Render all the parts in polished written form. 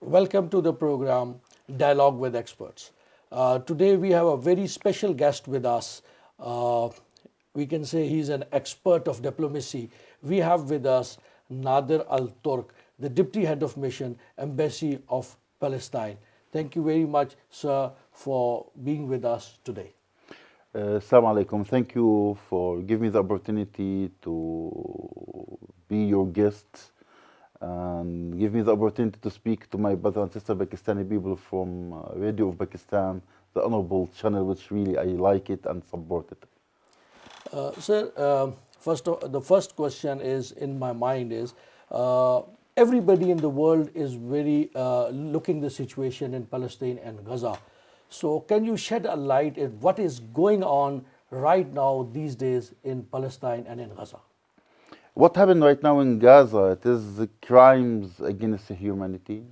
Welcome to the program Dialogue with Experts. Today we have a very special guest with us. We can say he's an expert of diplomacy. We have with us Nader Alturk, the Deputy Head of Mission, Embassy of Palestine. Thank you very much, sir, for being with us today. Assalamu alaikum. Thank you for giving me the opportunity to be your guest and give me the opportunity to speak to my brother and sister Pakistani people from Radio of Pakistan, the honorable channel, which really I like it and support it. Sir, the first question is in my mind is everybody in the world is very looking the situation in Palestine and Gaza. So can you shed a light at what is going on right now these days in Palestine and in Gaza? What happened right now in Gaza, it is the crimes against humanity,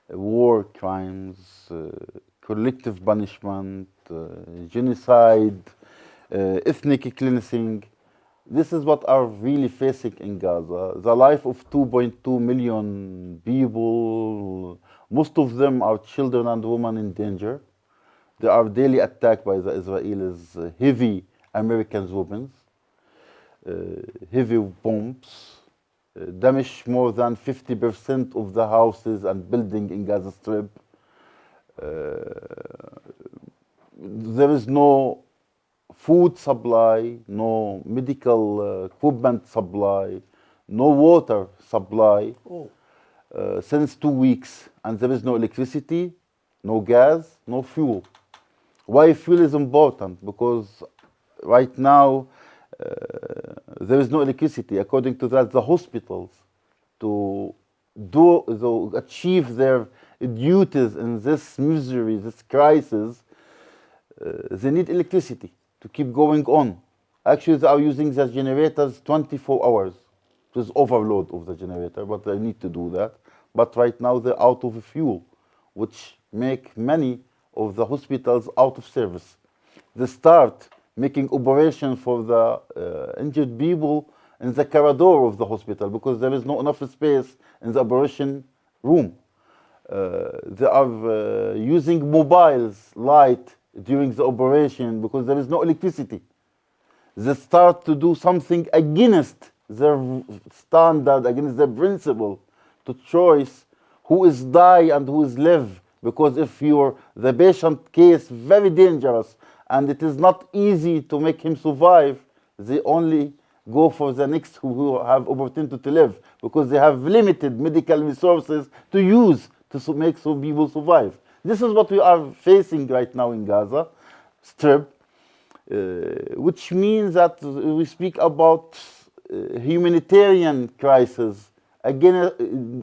war crimes, collective punishment, genocide, ethnic cleansing. This is what are really facing in Gaza. The life of 2.2 million people, most of them are children and women in danger. They are daily attacked by the Israelis, heavy American weapons, heavy bombs, damage more than 50% of the houses and buildings in Gaza Strip. There is no food supply, no medical equipment supply, no water supply since 2 weeks, and there is no electricity, no gas, no fuel. Why fuel is important? Because right now there is no electricity. According to that, the hospitals to achieve their duties in this misery, this crisis, they need electricity to keep going on. Actually, they are using the generators 24 hours. It is overload of the generator, but they need to do that. But right now they're out of fuel, which make many of the hospitals out of service. They start making operation for the injured people in the corridor of the hospital because there is not enough space in the operation room. They are using mobiles light during the operation because there is no electricity. They start to do something against their standard, against their principle, to choose who is die and who is live. Because if the patient case very dangerous and it is not easy to make him survive, they only go for the next who have opportunity to live because they have limited medical resources to use to make some people survive. This is what we are facing right now in Gaza Strip, which means that we speak about humanitarian crisis again,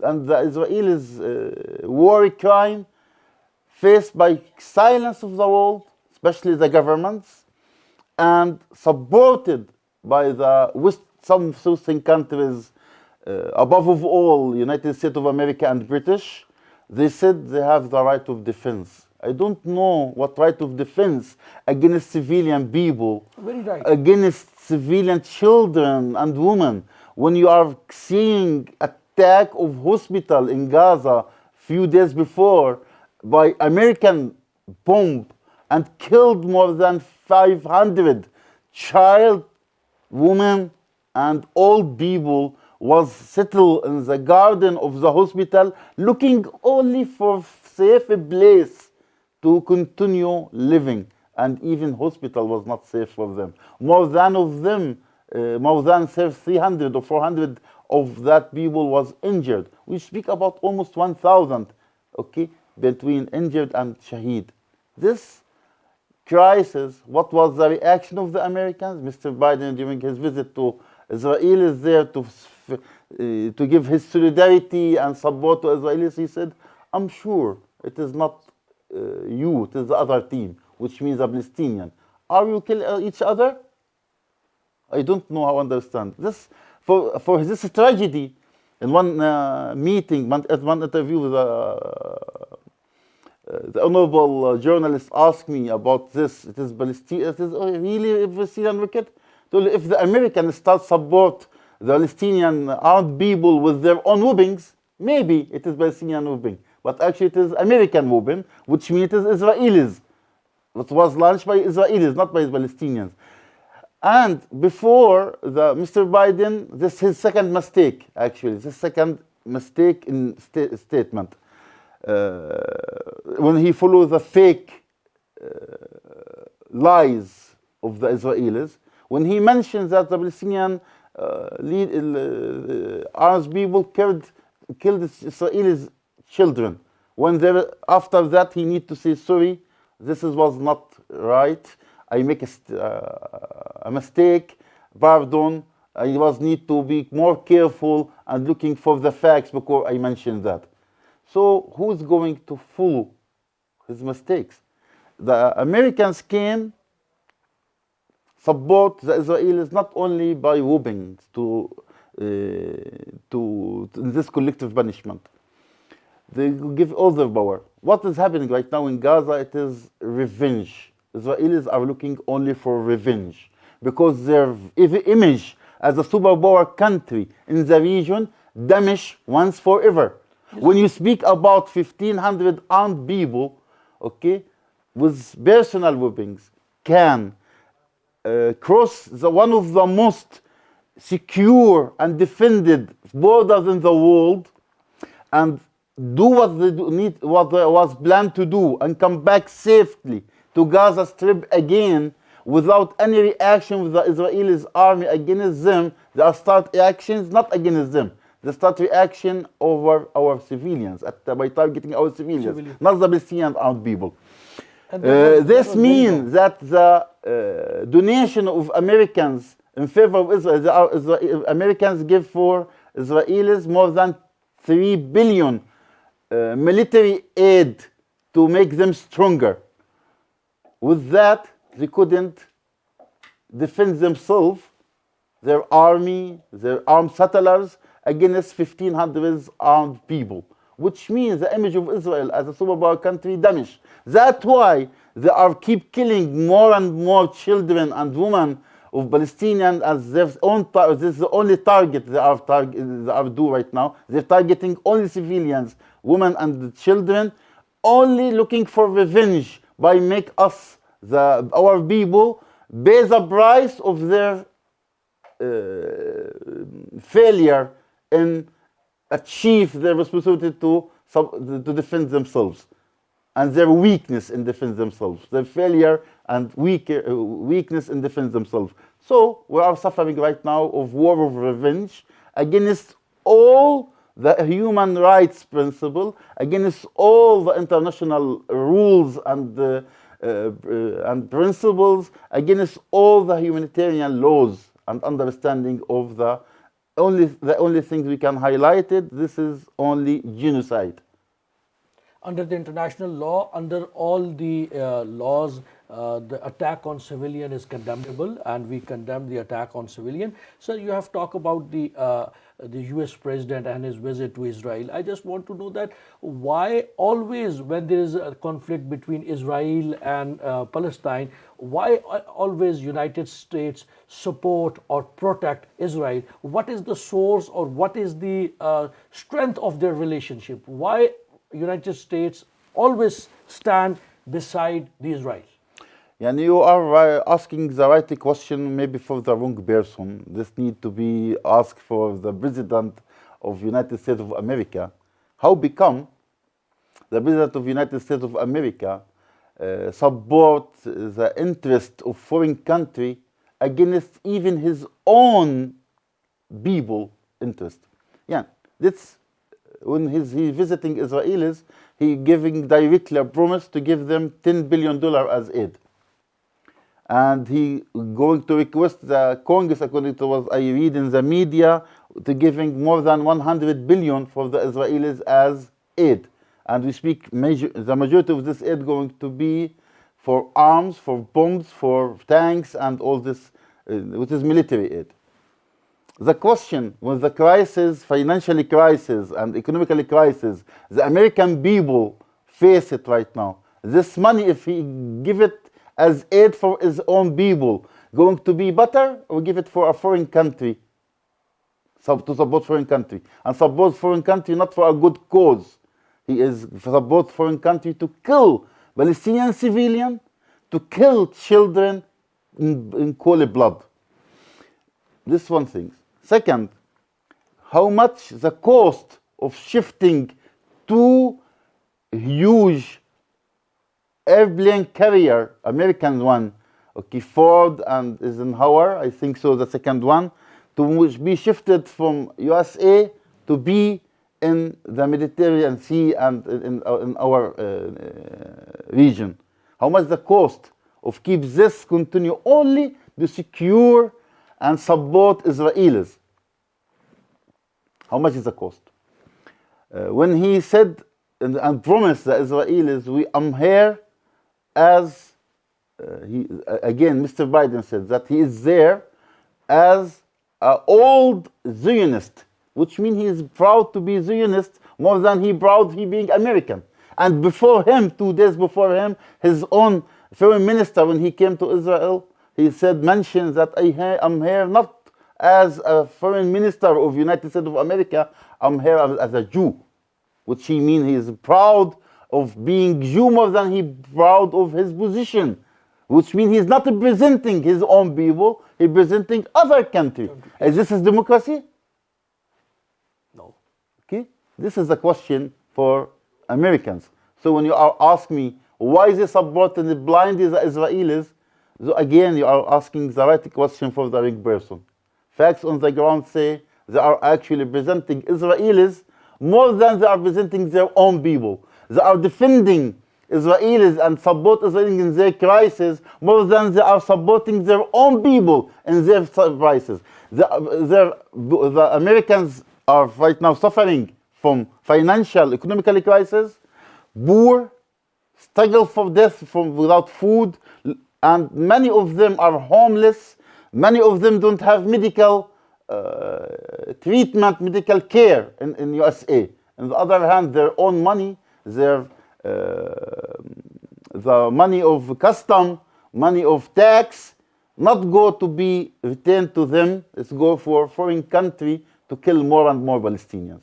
and the Israelis' war crime faced by silence of the world, especially the governments, and supported by some southern countries, above all, United States of America and British. They said they have the right of defense. I don't know what right of defense against civilian people, against civilian children and women. When you are seeing attack of hospital in Gaza few days before by American bomb and killed more than 500 child, women, and old people was settled in the garden of the hospital looking only for safe place to continue living, and even hospital was not safe for them. More than 300 or 400 of that people was injured. We speak about almost 1,000, okay, between injured and shaheed. This crisis, what was the reaction of the Americans? Mr. Biden, during his visit to Israel, is there to give his solidarity and support to Israelis. He said, I'm sure it is not you, it is the other team, which means the Palestinian. Are you kill each other? I don't know how to understand. For this tragedy, in one meeting, one interview with the honorable journalist asked me about this. It is Palestine. It is really a Palestinian wicked. If the Americans start support the Palestinian armed people with their own weapons, maybe it is Palestinian weapon. but actually it is American weapon, which means it is Israelis. It was launched by Israelis, not by Palestinians. And before Mr. Biden, this is his second mistake, actually. This second mistake in statement. When he followed the fake lies of the Israelis, when he mentioned that the Palestinian armed people killed Israelis children. After that, he need to say sorry. This was not right. I make a mistake. Pardon. I need to be more careful and looking for the facts before I mention that. So who's going to follow his mistakes? The Americans came support the Israelis not only by weapons to this collective punishment. They give all their power. What is happening right now in Gaza? It is revenge. Israelis are looking only for revenge because their image as a superpower country in the region damaged once forever. Yes. When you speak about 1,500 armed people, okay, with personal weapons, can cross one of the most secure and defended borders in the world and do what they need, what was planned to do, and come back safely to Gaza Strip again without any reaction with the Israeli army against them. They start actions not against them. They start reaction over our civilians by targeting our civilians, not the Palestinian armed people. This means that the donation of Americans in favor of Israel, the Americans give for Israelis more than 3 billion military aid to make them stronger. With that, they couldn't defend themselves, their army, their armed settlers, against 1,500 armed people, which means the image of Israel as a superpower country damaged. That's why they are keep killing more and more children and women of Palestinians as their own target. This is the only target they are doing right now. They're targeting only civilians, women and children, only looking for revenge by make us, our people, pay the price of their failure in achieve their responsibility to defend themselves, and their weakness in defend themselves, their failure and weakness in defend themselves. So we are suffering right now of war of revenge against all the human rights principle, against all the international rules and principles, against all the humanitarian laws and understanding of the only things we can highlight it. This is only genocide. Under the international law, under all the laws, the attack on civilian is condemnable, and we condemn the attack on civilian. So you have talked about the US president and his visit to Israel. I just want to know that why always when there is a conflict between Israel and Palestine, why always United States support or protect Israel? What is the source or what is the strength of their relationship? Why United States always stand beside the Israel? And you are asking the right question, maybe for the wrong person. This need to be asked for the President of United States of America. How become the President of United States of America support the interest of foreign country against even his own people interest? Yeah, that's when he's visiting Israelis, he giving directly a promise to give them $10 billion as aid. And he going to request the Congress, according to what I read in the media, to giving more than 100 billion for the Israelis as aid. And we speak the majority of this aid going to be for arms, for bombs, for tanks, and all this, which is military aid. The question, when the crisis, financial crisis and economical crisis, the American people face it right now. This money, if he give it as aid for his own people, going to be better, or give it for a foreign country, to support foreign country, and support foreign country not for a good cause, He is support foreign country to kill Palestinian civilian, to kill children in cold blood. This one thing. Second, how much the cost of shifting two huge airplane carrier, American one, okay, Ford and Eisenhower, I think so, the second one, to be shifted from USA to be in the Mediterranean Sea and in our region. How much the cost of keep this continue only to secure and support Israelis? How much is the cost? When he said and promised the Israelis, I'm here as, again, Mr. Biden said that he is there as an old Zionist, which means he is proud to be Zionist more than he proud he being American. And before him, 2 days before him, his own foreign minister, when he came to Israel, he said, mentioned that I'm here not as a foreign minister of United States of America, I'm here as a Jew, which he means he is proud of being Jew more than he proud of his position, which means he's not representing his own people, he's representing other country. Is this is democracy? No. Okay, this is the question for Americans. So when you are asking me why is he supporting the blind Israelis, so again you are asking the right question for the right person. Facts on the ground say they are actually representing Israelis more than they are representing their own people. They are defending Israelis and support Israelis in their crisis more than they are supporting their own people in their crisis. The Americans are right now suffering from financial, economical crisis, poor, struggle for death without food, and many of them are homeless. Many of them don't have medical treatment, medical care in USA. On the other hand, their own money, the money of custom, money of tax, not go to be returned to them. It's go for foreign country to kill more and more Palestinians.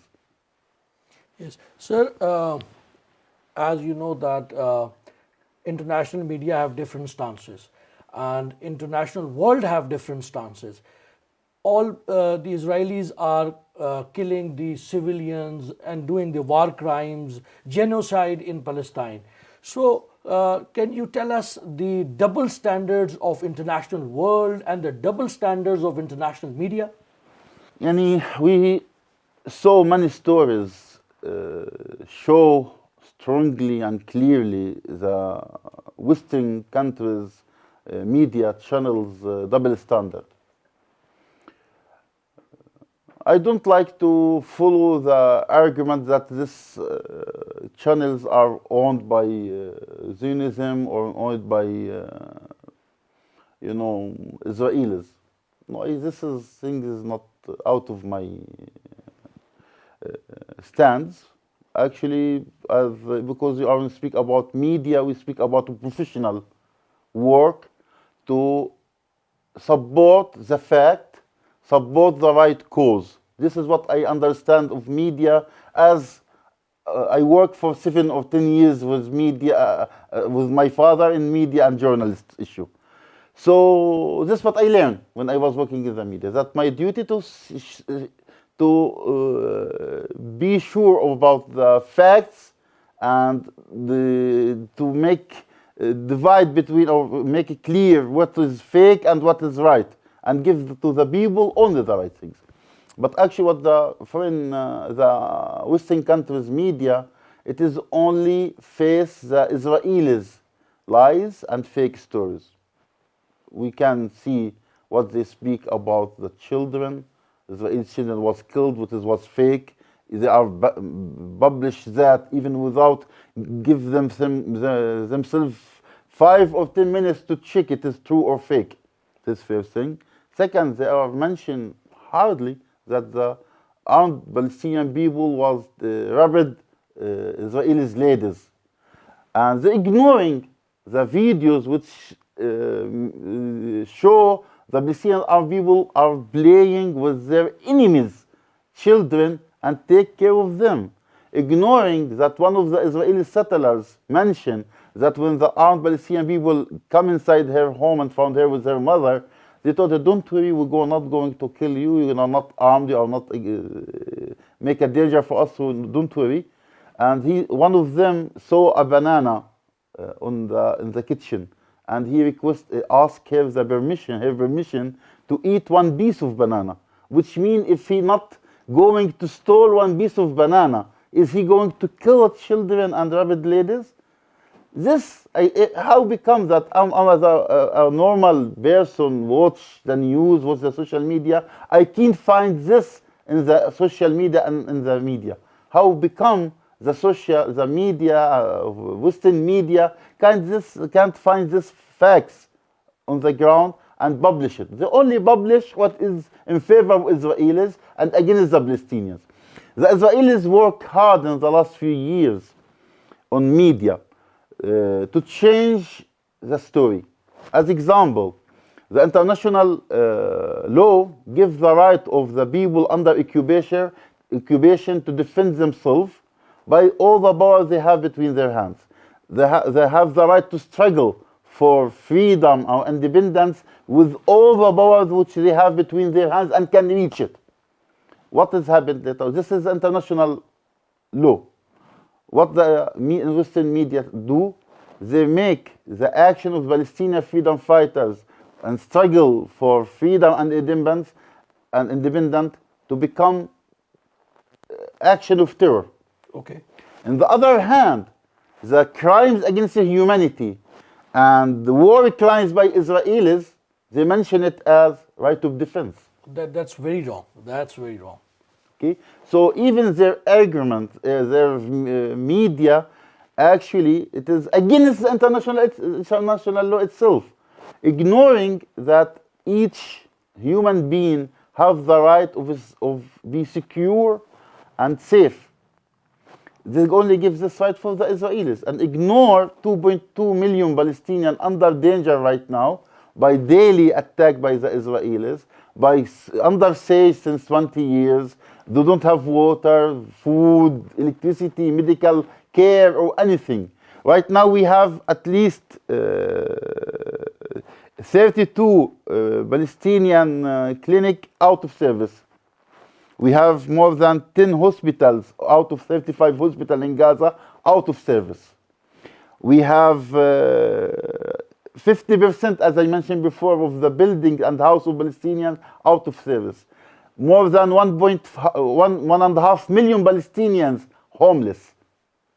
Yes, sir. As you know that international media have different stances, and international world have different stances. All the Israelis are killing the civilians and doing the war crimes, genocide in Palestine. So can you tell us the double standards of international world and the double standards of international media? We saw many stories show strongly and clearly the Western countries' media channels double standard. I don't like to follow the argument that these channels are owned by Zionism or owned by Israelis. No, thing is not out of my stands. Actually, because we only speak about media, we speak about professional work to support the fact, support the right cause. This is what I understand of media, as I worked for 7 or 10 years with media, with my father in media and journalist issue. So this is what I learned when I was working in the media, that my duty to be sure about the facts and to make divide between, or make it clear what is fake and what is right, and give to the people only the right things. But actually what the Western countries media, it is only face the Israelis lies and fake stories. We can see what they speak about the children. Israeli children was killed, which was fake. They are publish that even without give themselves 5 or 10 minutes to check it is true or fake. This first thing. Second, they are mentioned hardly that the armed Palestinian people was raped Israeli ladies, and they ignoring the videos which show the Palestinian armed people are playing with their enemies' children and take care of them. ignoring that one of the Israeli settlers mentioned that when the armed Palestinian people come inside her home and found her with her mother, they told her, don't worry, we're not going to kill you, you are not armed, you are not make a danger for us, so don't worry. And one of them saw a banana in the kitchen, and he asked her permission to eat one piece of banana, which means if he not going to steal one piece of banana, is he going to kill children and rabid ladies? How become that I'm as a normal person, watch the news, watch the social media, I can't find this in the social media and in the media. How become the media, Western media, can't find these facts on the ground and publish it. They only publish what is in favor of Israelis and against the Palestinians. The Israelis work hard in the last few years on media to change the story. As example, the international law gives the right of the people under occupation to defend themselves by all the power they have between their hands. They have the right to struggle for freedom or independence with all the powers which they have between their hands and can reach it. What has happened later? This is international law. What the Western media do, they make the action of Palestinian freedom fighters and struggle for freedom and independence to become action of terror. Okay. On the other hand, the crimes against humanity and the war crimes by Israelis, they mention it as right of defense. That's very wrong. That's very wrong. Okay, so even their argument, their media, actually, it is against the international law itself, ignoring that each human being have the right of be secure and safe. They only give this right for the Israelis and ignore 2.2 million Palestinians under danger right now by daily attack by the Israelis, by under siege since 20 years. They don't have water, food, electricity, medical care, or anything. Right now we have at least 32 Palestinian clinics out of service. We have more than 10 hospitals out of 35 hospitals in Gaza out of service. We have 50%, as I mentioned before, of the building and house of Palestinians out of service. More than 1.5 million Palestinians homeless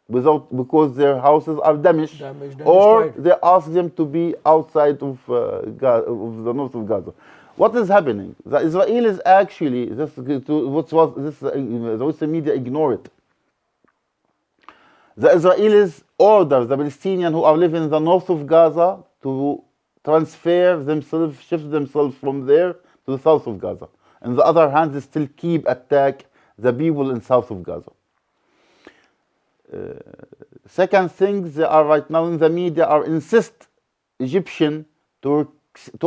because their houses are damaged or destroyed. they ask them to be outside of the north of Gaza. What is happening? The Israelis actually, the Western media ignore it. The Israelis order the Palestinians who are living in the north of Gaza to transfer themselves, shift themselves from there to the south of Gaza. On the other hand, they still keep attack the people in south of Gaza. Second thing, they are right now in the media are insist Egyptian to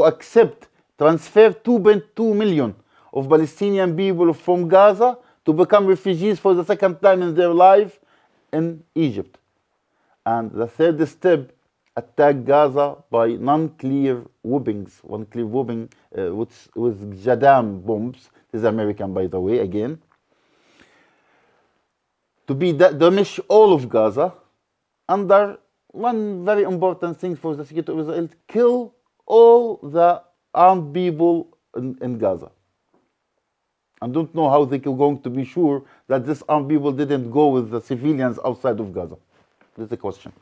accept transfer 2.2 million of Palestinian people from Gaza to become refugees for the second time in their life in Egypt. And the third step, attack Gaza by non-clear weapons, one clear weapon with Jadam bombs. This is American, by the way, again. To be damage all of Gaza under one very important thing for the security of Israel, kill all the armed people in Gaza. I don't know how they are going to be sure that these armed people didn't go with the civilians outside of Gaza. That's the question.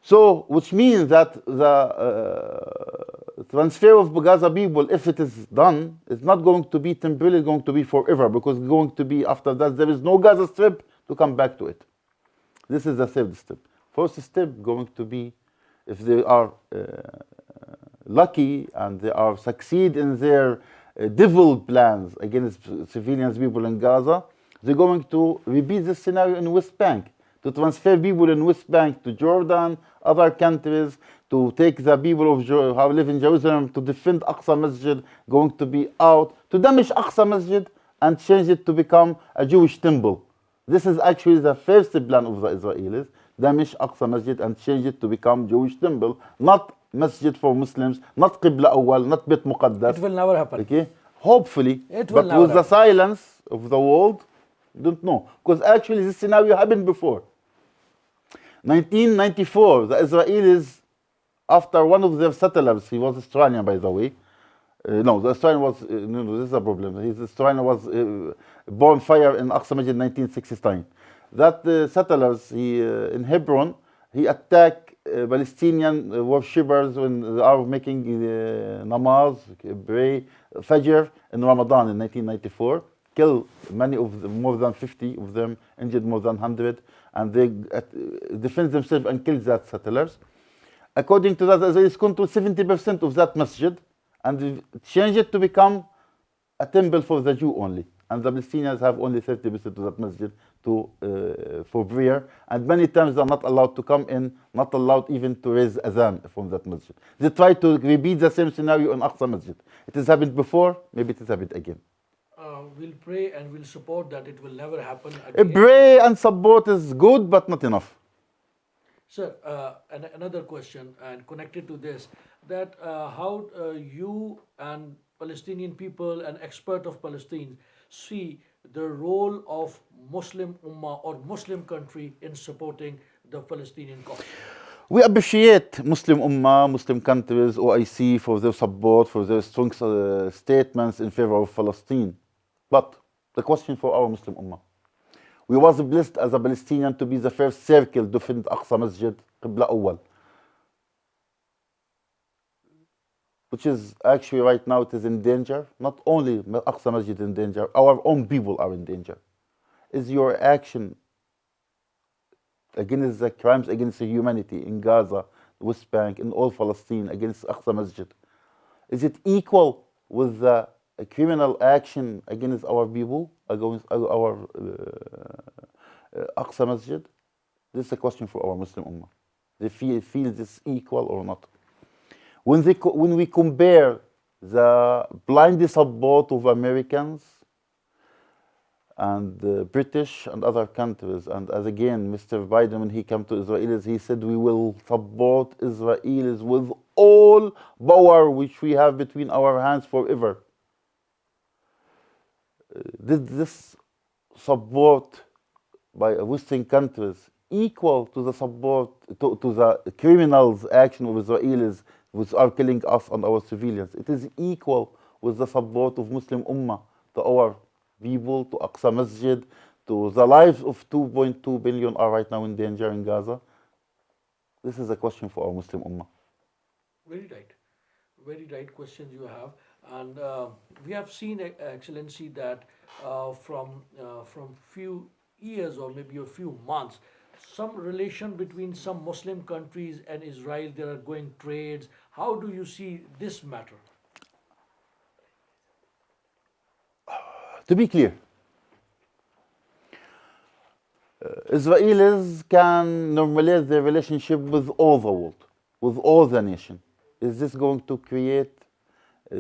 So, which means that the transfer of Gaza people, if it is done, it's not going to be temporarily, going to be forever, because it's going to be after that, there is no Gaza Strip to come back to it. This is the third step. First step going to be, if they are lucky and they are succeed in their devil plans against civilians people in Gaza, they're going to repeat this scenario in West Bank, to transfer people in West Bank to Jordan, other countries, to take the people of who live in Jerusalem to defend Aqsa Masjid, going to be out, to damage Aqsa Masjid and change it to become a Jewish temple. This is actually the first plan of the Israelis, damage Aqsa Masjid and change it to become Jewish temple, not masjid for Muslims, not Qibla Awwal, not Bit Muqaddas. It will never happen. Okay, hopefully, It will but never with the happen. silence of the world, don't know. Because actually this scenario happened before. 1994, the Israelis, after one of their settlers, he was Australian by the way, no, the Australian was, no, this is a problem. His Australian was born fire in Aqsa Masjid in 1969. That settlers in Hebron, he attacked Palestinian worshippers when they are making namaz, pray, Fajr in Ramadan in 1994. Kill many of them, more than 50 of them, injured more than 100, and they defend themselves and kill that settlers. According to that, the Israelis control 70% of that masjid and change it to become a temple for the Jew only. And the Palestinians have only 30% of that masjid for prayer. And many times they're not allowed to come in, not allowed even to raise adhan from that masjid. They try to repeat the same scenario in Aqsa Masjid. It has happened before, maybe it has happened again. We'll pray and we'll support that it will never happen again. Pray and support is good, but not enough. Sir, another question and connected to this, that how you and Palestinian people and expert of Palestine see the role of Muslim Ummah or Muslim country in supporting the Palestinian cause? We appreciate Muslim Ummah, Muslim countries, OIC for their support, for their strong statements in favor of Palestine. But the question for our Muslim Ummah, we was blessed as a Palestinian to be the first circle to defend Aqsa Masjid, Qibla Awwal. Which is actually right now it is in danger. Not only Aqsa Masjid in danger, our own people are in danger. Is your action against the crimes against the humanity in Gaza, West Bank, in all Palestine against Aqsa Masjid, is it equal with the criminal action against our people, against our Aqsa Masjid? This is a question for our Muslim Ummah. They feel this equal or not? When we compare the blind support of Americans and British and other countries, and as again, Mr. Biden, when he came to Israelis, he said we will support Israelis with all power which we have between our hands forever. Did this support by Western countries equal to the support to the criminals' action of Israelis which are killing us and our civilians? It is equal with the support of Muslim Ummah to our people, to Aqsa Masjid, to the lives of 2.2 billion are right now in danger in Gaza. This is a question for our Muslim Ummah. Very right questions you have. And we have seen, Excellency, that from few years or maybe a few months, some relation between some Muslim countries and Israel, there are going trades. How do you see this matter? To be clear, Israelis can normalize their relationship with all the world, with all the nation. Is this going to create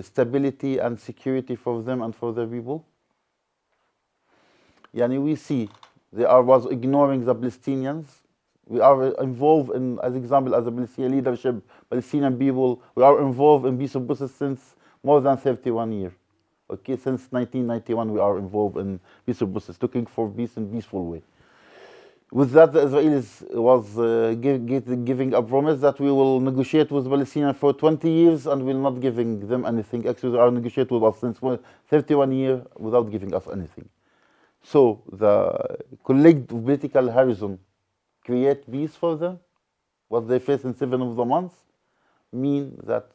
stability and security for them and for their people? Yani we see they was ignoring the Palestinians. We are involved in, as example, as a Palestinian leadership, Palestinian people, we are involved in peace process since more than 31 years. Okay, since 1991 we are involved in peace process, looking for peace in peaceful way. With that, the Israelis was giving a promise that we will negotiate with Palestinians for 20 years and will not giving them anything. Actually, they are negotiating with us since 31 years without giving us anything. So the collective political horizon create peace for them. What they face in 7 of the months mean that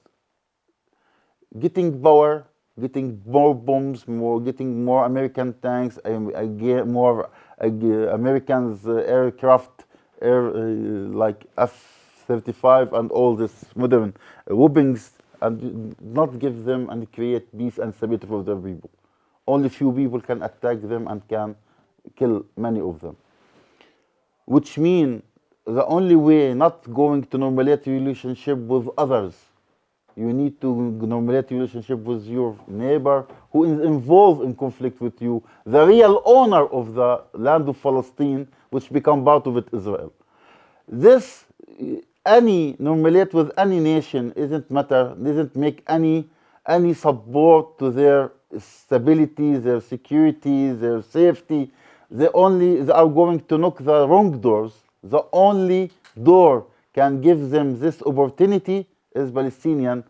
getting power, getting more bombs, getting more American tanks, more Americans aircraft, like F-35 and all this modern weapons, and not give them and create peace and stability for their people. Only few people can attack them and can kill many of them. Which means the only way not going to normalize relationship with others, you need to normalize relationship with your neighbor who is involved in conflict with you, the real owner of the land of Palestine, which become part of it, Israel. This, any normulate with any nation isn't matter, doesn't make any support to their stability, their security, their safety. They are going to knock the wrong doors. The only door can give them this opportunity is Palestinian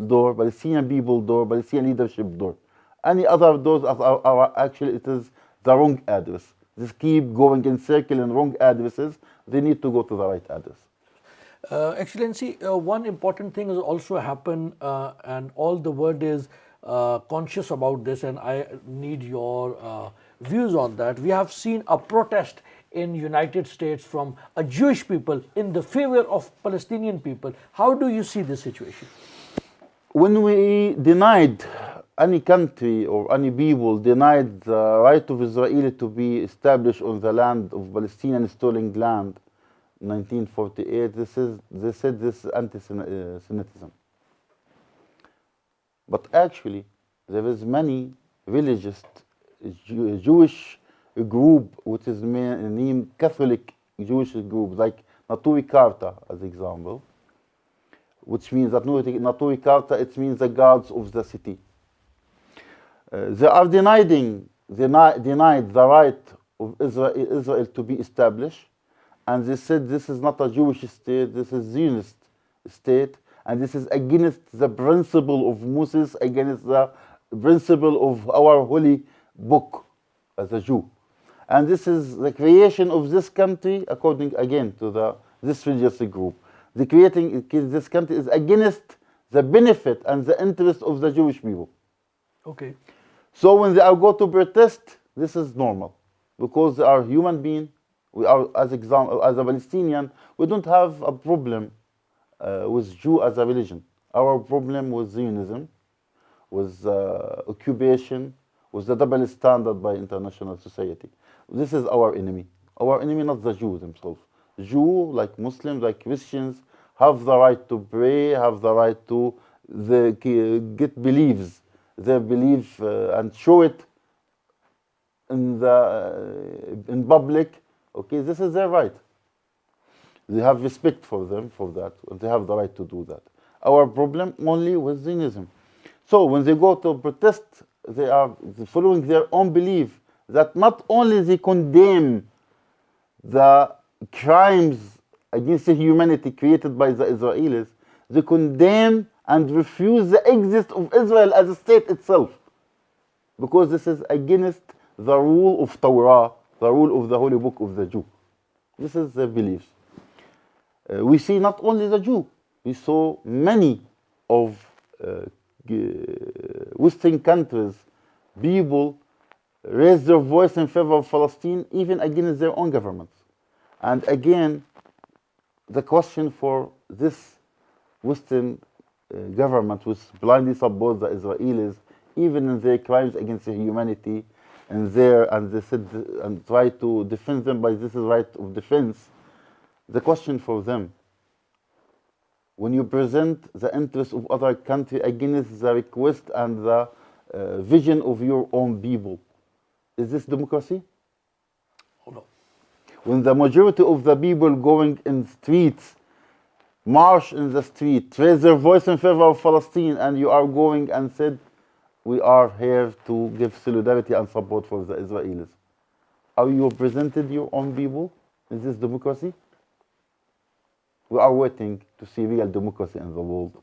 door, Palestinian people door, Palestinian leadership door. Any other doors are actually, it is the wrong address. Just keep going in circle in wrong addresses. They need to go to the right address. Excellency, one important thing has also happened, and all the world is conscious about this, and I need your views on that. We have seen a protest in United States from a Jewish people in the favor of Palestinian people. How do you see this situation? When we denied any country or any people denied the right of Israel to be established on the land of Palestinian stolen land, 1948, they said this is anti-Semitism. But actually, there is many religious Jewish group which is named Catholic Jewish group, like Naturi Karta, as example, which means that Naturi Karta, it means the guards of the city. They are denied the right of Israel to be established, and they said this is not a Jewish state, this is Zionist state, and this is against the principle of Moses, against the principle of our holy book as a Jew. And this is the creation of this country, according again to this religious group. The creating this country is against the benefit and the interest of the Jewish people. Okay. So when they are go to protest, this is normal, because they are human beings. We are, as a Palestinian, we don't have a problem with Jew as a religion. Our problem was Zionism, was occupation, was the double standard by international society. This is our enemy. Our enemy, not the Jews themselves. Jew, like Muslims, like Christians, have the right to pray, have the right to get beliefs, their belief, and show it in public. Okay, this is their right. They have respect for them for that, and they have the right to do that. Our problem only with Zionism. So when they go to protest, they are following their own belief that not only they condemn the crimes against humanity created by the Israelis, they condemn and refuse the exist of Israel as a state itself, because this is against the rule of Torah, the rule of the holy book of the Jew. This is their beliefs. We see not only the Jew, we saw many of Western countries, people raise their voice in favor of Palestine, even against their own governments. And again, the question for this Western government, which blindly supports the Israelis, even in their crimes against humanity, and they said and try to defend them by this right of defense. The question for them, when you present the interests of other country against the request and the vision of your own people, is this democracy? Oh, no. When the majority of the people going in streets, march in the street, raise their voice in favor of Palestine, and you are going and said, we are here to give solidarity and support for the Israelis. Are you presented your own people? Is this democracy? We are waiting to see real democracy in the world,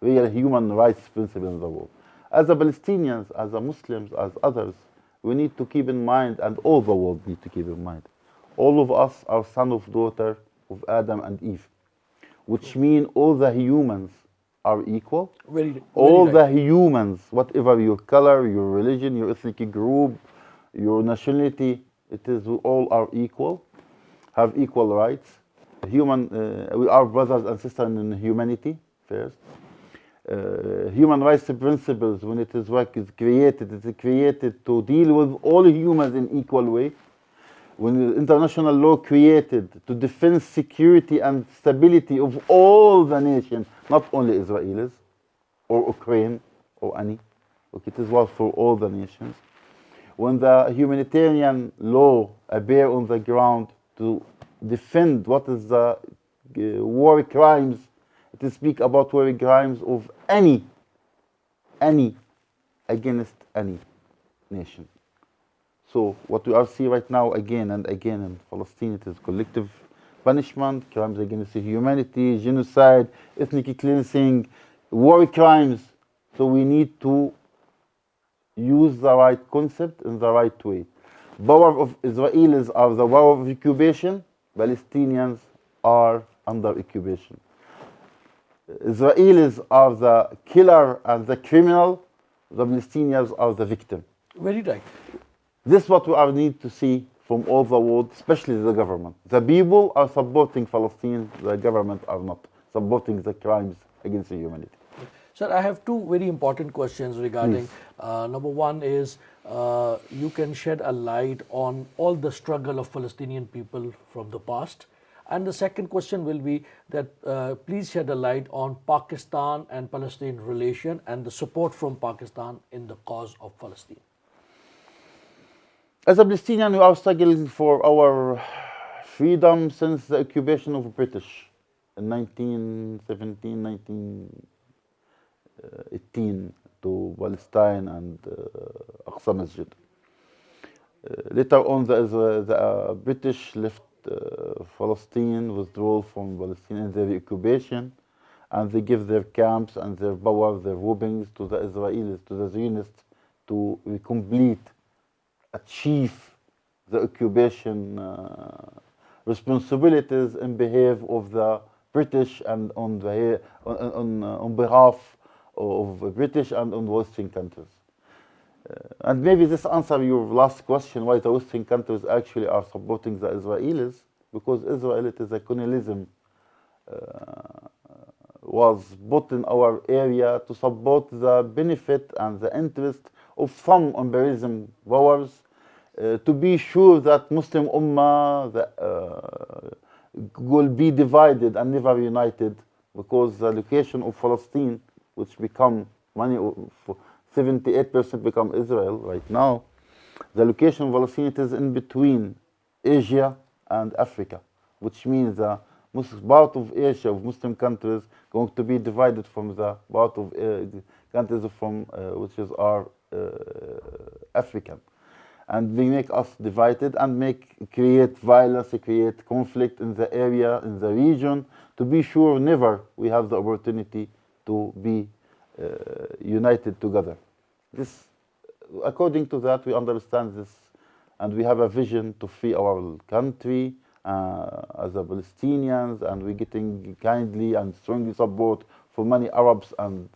real human rights principle in the world. As a Palestinians, as a Muslims, as others, we need to keep in mind, and all the world need to keep in mind, all of us are son of daughter of Adam and Eve, which mean all the humans are equal. All the humans, whatever your color, your religion, your ethnic group, your nationality, it is all are equal, have equal rights. We are brothers and sisters in humanity first. Human rights principles, when it is created to deal with all humans in equal way. When the international law created to defend security and stability of all the nations, not only Israelis or Ukraine or any. Okay, it was for all the nations. When the humanitarian law appear on the ground to defend what is the war crimes, it speak about war crimes of any against any nation. So what we are seeing right now again and again in Palestine, it is collective punishment, crimes against humanity, genocide, ethnic cleansing, war crimes. So we need to use the right concept in the right way. Power of Israelis are the power of occupation, Palestinians are under occupation. Israelis are the killer and the criminal, the Palestinians are the victim. Very right. This is what we are need to see from all the world, especially the government. The people are supporting Palestine, the government are not supporting the crimes against humanity. Sir, I have two very important questions regarding, number one is, you can shed a light on all the struggle of Palestinian people from the past. And the second question will be that please shed a light on Pakistan and Palestine relation and the support from Pakistan in the cause of Palestine. As a Palestinian, we are struggling for our freedom since the occupation of British in 1917, 1918 to Palestine and Aqsa Masjid. Later on, the British left Palestine, withdrew from Palestine in their occupation, and they give their camps and their power, their weapons to the Israelis, to the Zionists, to complete, achieve the occupation responsibilities in behalf of the British and on behalf of British and on Western countries. And maybe this answer your last question, why the Western countries actually are supporting the Israelis, because Israel, it is a colonialism, was put in our area to support the benefit and the interest of some imperialism powers, to be sure that Muslim Ummah will be divided and never united, because the location of Palestine, which become 78% become Israel right now, the location of Palestine, it is in between Asia and Africa, which means the part of Asia, of Muslim countries, going to be divided from the part of countries from which is our African, and they make us divided and create violence, create conflict in the area, in the region, to be sure never we have the opportunity to be united together. This, according to that, we understand this, and we have a vision to free our country as a Palestinians, and we're getting kindly and strongly support for many Arabs and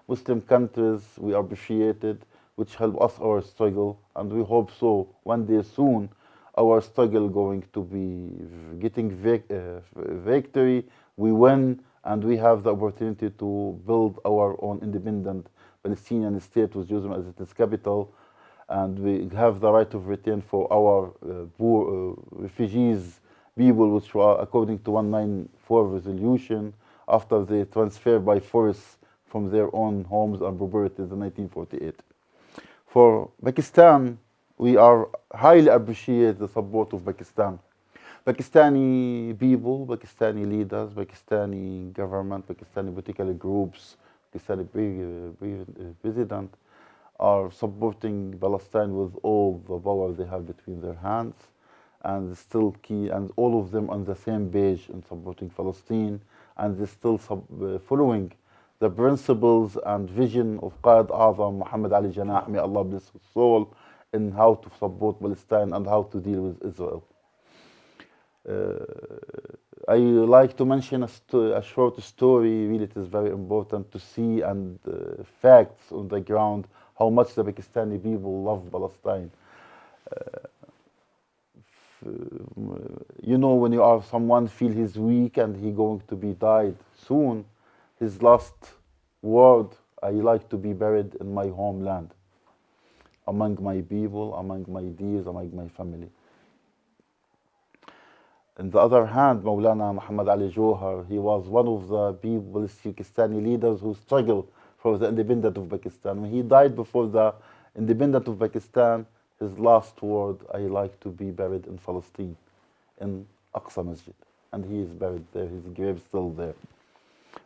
Muslim countries. We appreciate it, which help us our struggle, and we hope so one day soon our struggle going to be getting victory. We win, and we have the opportunity to build our own independent Palestinian state with Jerusalem as its capital, and we have the right of return for our poor refugees people, which were according to 194 resolution after they transferred by force from their own homes and properties in 1948. For Pakistan, we are highly appreciate the support of Pakistan. Pakistani people, Pakistani leaders, Pakistani government, Pakistani political groups, Pakistani president are supporting Palestine with all the power they have between their hands, and still key, and all of them on the same page in supporting Palestine, and they still following the principles and vision of Qaid Azam Muhammad Ali Janah, may Allah bless his soul, in how to support Palestine and how to deal with Israel. I like to mention a short story. Really, it is very important to see and facts on the ground how much the Pakistani people love Palestine. You know, when you are someone feel he's weak and he going to be died soon, his last word, I like to be buried in my homeland, among my people, among my dears, among my family. On the other hand, Maulana Muhammad Ali Johar, he was one of the people, Pakistani leaders who struggled for the independence of Pakistan. When he died before the independence of Pakistan, his last word, I like to be buried in Palestine, in Aqsa Masjid. And he is buried there, his grave is still there.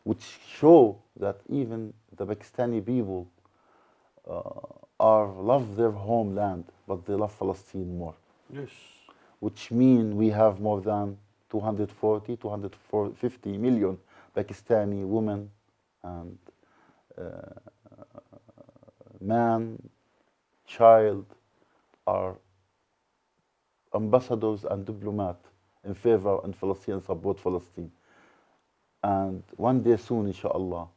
Which show that even the Pakistani people love their homeland, but they love Palestine more. Yes. Which means we have more than 250 million Pakistani women and man, child are ambassadors and diplomats in favor and Palestine, support Palestine. And one day soon, inshallah,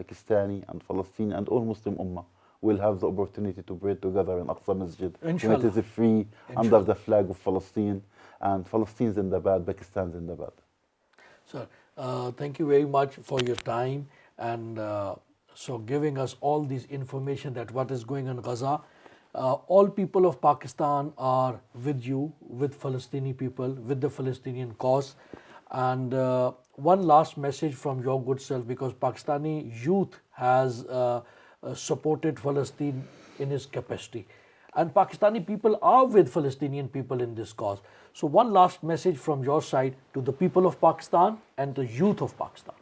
Pakistani and Palestine and all Muslim Ummah will have the opportunity to pray together in Aqsa Masjid Inshallah. when it is free under the flag of Palestine, and Palestine's in the bad, Pakistan's in the bad. Sir, thank you very much for your time and so giving us all this information that what is going on in Gaza. All people of Pakistan are with you, with Palestinian people, with the Palestinian cause. And one last message from your good self, because Pakistani youth has supported Palestine in his capacity. And Pakistani people are with Palestinian people in this cause. So one last message from your side to the people of Pakistan and the youth of Pakistan.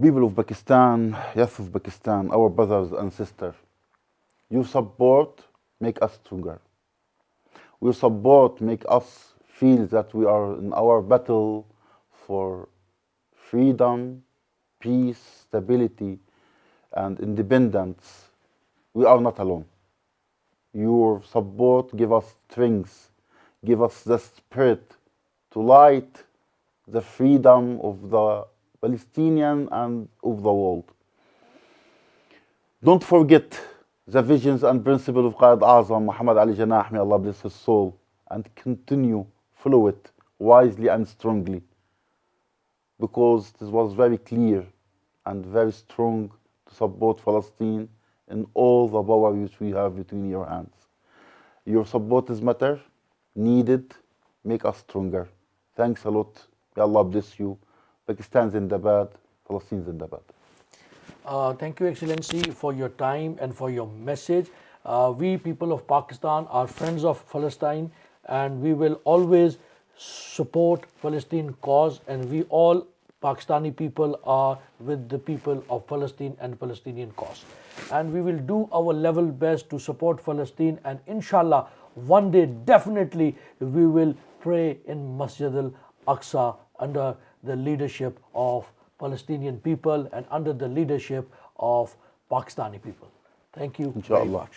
People of Pakistan, youth of Pakistan, our brothers and sisters, your support make us stronger. Your support make us feel that we are in our battle for freedom, peace, stability, and independence. We are not alone. Your support give us strength, give us the spirit to light the freedom of the Palestinian and of the world. Don't forget the visions and principles of Qaid Azam, Muhammad Ali Janah, may Allah bless his soul, and continue follow it wisely and strongly, because this was very clear and very strong to support Palestine in all the power which we have between your hands. Your support is matter, needed, make us stronger. Thanks a lot. May Allah bless you. Pakistan's in the bad, Palestine's in the bad. Thank you, Excellency, for your time and for your message. We people of Pakistan are friends of Palestine, and we will always support Palestine cause, and we all Pakistani people are with the people of Palestine and Palestinian cause. And we will do our level best to support Palestine, and inshallah, one day definitely we will pray in Masjid al-Aqsa under the leadership of Palestinian people and under the leadership of Pakistani people. Thank you very much.